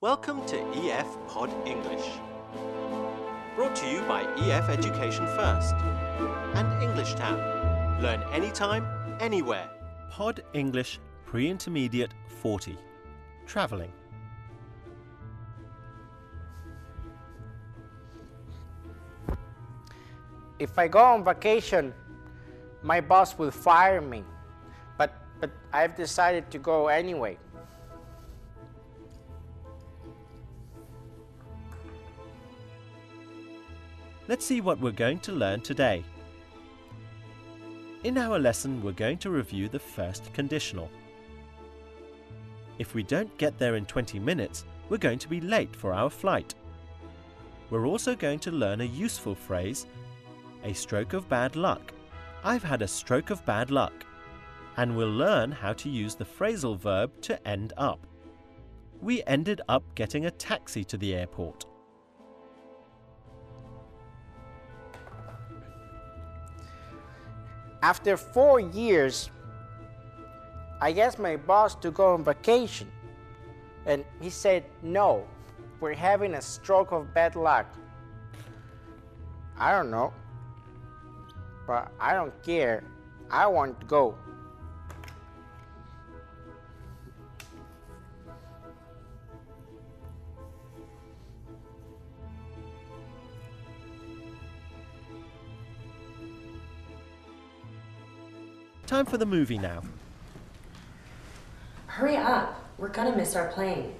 Welcome to EF Pod English. Brought to you by EF Education First and English Town. Learn anytime, anywhere. Pod English Pre-Intermediate 40. Travelling. If I go on vacation, my boss will fire me. But I've decided to go anyway. Let's see what we're going to learn today. In our lesson, we're going to review the first conditional. If we don't get there in 20 minutes, we're going to be late for our flight. We're also going to learn a useful phrase, a stroke of bad luck. I've had a stroke of bad luck. And we'll learn how to use the phrasal verb to end up. We ended up getting a taxi to the airport. After 4 years, I asked my boss to go on vacation. And he said, no, we're having a stroke of bad luck. I don't know. But I don't care. I want to go. Time for the movie now. Hurry up. We're gonna miss our plane.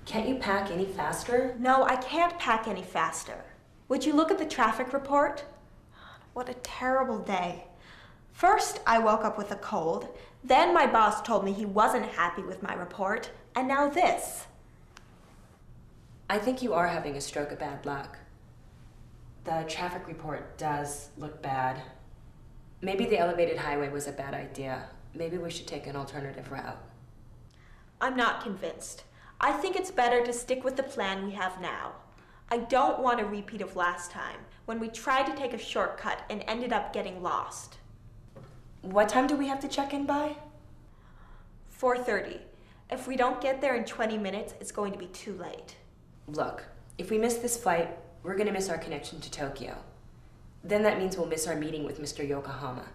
Can't you pack any faster? No, I can't pack any faster. Would you look at the traffic report? What a terrible day. First, I woke up with a cold. Then my boss told me he wasn't happy with my report. And now this. I think you are having a stroke of bad luck. The traffic report does look bad. Maybe the elevated highway was a bad idea. Maybe we should take an alternative route. I'm not convinced. I think it's better to stick with the plan we have now. I don't want a repeat of last time, when we tried to take a shortcut and ended up getting lost. What time do we have to check in by? 4:30. If we don't get there in 20 minutes, it's going to be too late. Look, if we miss this flight, we're gonna miss our connection to Tokyo. Then that means we'll miss our meeting with Mr. Yokohama.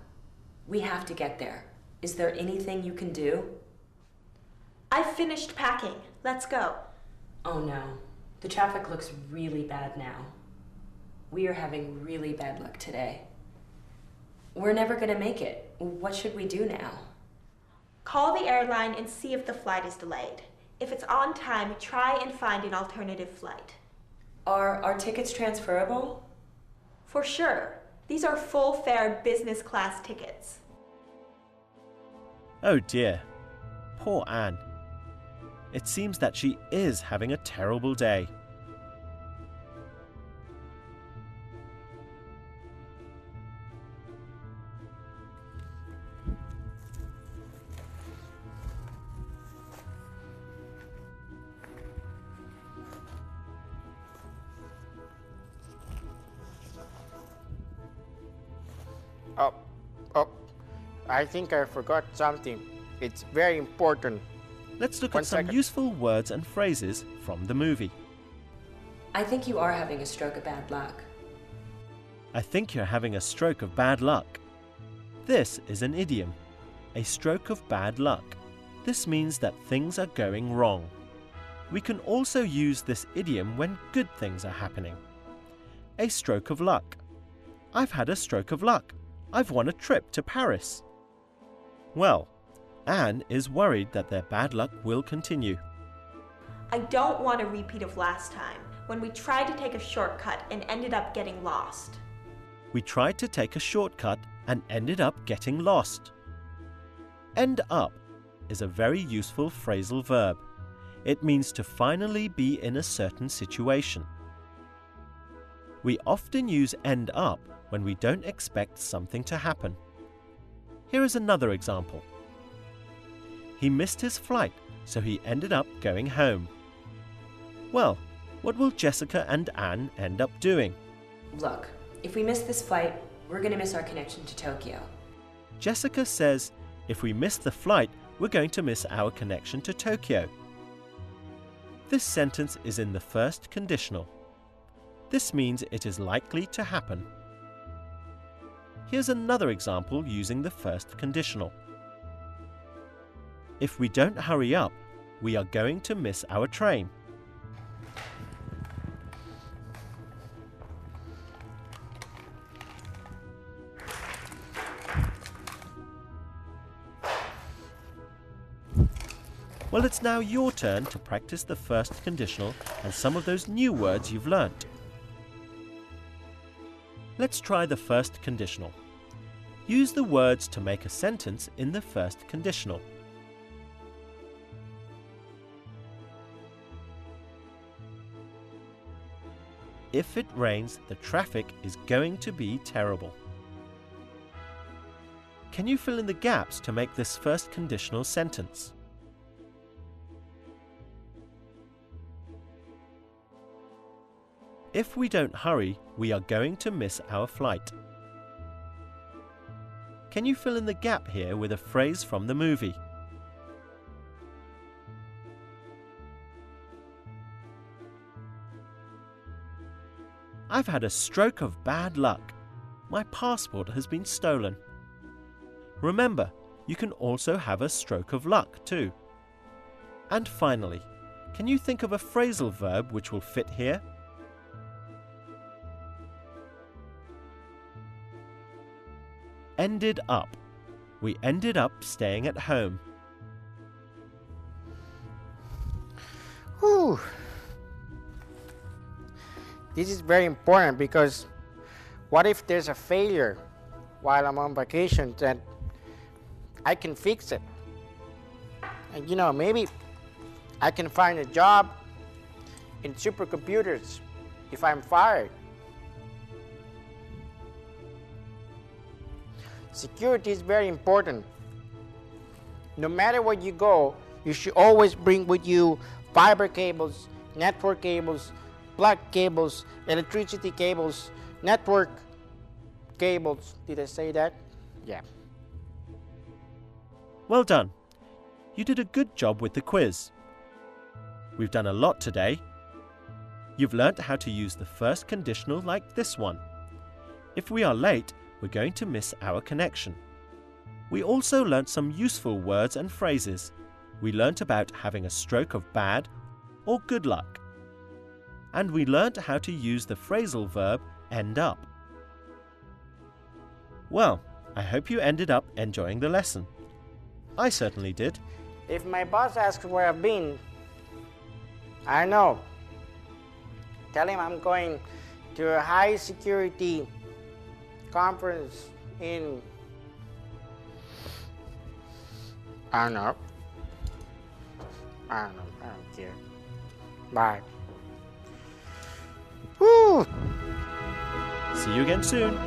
We have to get there. Is there anything you can do? I've finished packing. Let's go. Oh no. The traffic looks really bad now. We are having really bad luck today. We're never gonna make it. What should we do now? Call the airline and see if the flight is delayed. If it's on time, try and find an alternative flight. Are our tickets transferable? For sure. These are full-fare business class tickets. Oh dear. Poor Anne. It seems that she is having a terrible day. I think I forgot something. It's very important. Let's look at some useful words and phrases from the movie. I think you are having a stroke of bad luck. I think you're having a stroke of bad luck. This is an idiom, a stroke of bad luck. This means that things are going wrong. We can also use this idiom when good things are happening. A stroke of luck. I've had a stroke of luck. I've won a trip to Paris. Well, Anne is worried that their bad luck will continue. I don't want a repeat of last time, when we tried to take a shortcut and ended up getting lost. We tried to take a shortcut and ended up getting lost. End up is a very useful phrasal verb. It means to finally be in a certain situation. We often use end up when we don't expect something to happen. Here is another example. He missed his flight, so he ended up going home. Well, what will Jessica and Anne end up doing? Look, if we miss this flight, we're gonna miss our connection to Tokyo. Jessica says if we miss the flight, we're going to miss our connection to Tokyo. This sentence is in the first conditional. This means it is likely to happen. Here's another example using the first conditional. If we don't hurry up, we are going to miss our train. Well, it's now your turn to practice the first conditional and some of those new words you've learnt. Let's try the first conditional. Use the words to make a sentence in the first conditional. If it rains, the traffic is going to be terrible. Can you fill in the gaps to make this first conditional sentence? If we don't hurry, we are going to miss our flight. Can you fill in the gap here with a phrase from the movie? I've had a stroke of bad luck. My passport has been stolen. Remember, you can also have a stroke of luck too. And finally, can you think of a phrasal verb which will fit here? Ended up. We ended up staying at home. Whew. This is very important because what if there's a failure while I'm on vacation that I can fix it? And maybe I can find a job in supercomputers if I'm fired. Security is very important. No matter where you go, you should always bring with you fiber cables, network cables, plug cables, electricity cables, network cables. Did I say that? Yeah. Well done. You did a good job with the quiz. We've done a lot today. You've learnt how to use the first conditional like this one. If we are late, we're going to miss our connection. We also learnt some useful words and phrases. We learnt about having a stroke of bad or good luck. And we learnt how to use the phrasal verb end up. Well, I hope you ended up enjoying the lesson. I certainly did. If my boss asks where I've been, I know. Tell him I'm going to a high security conference in, I don't know. I don't care. Bye. Woo! See you again soon.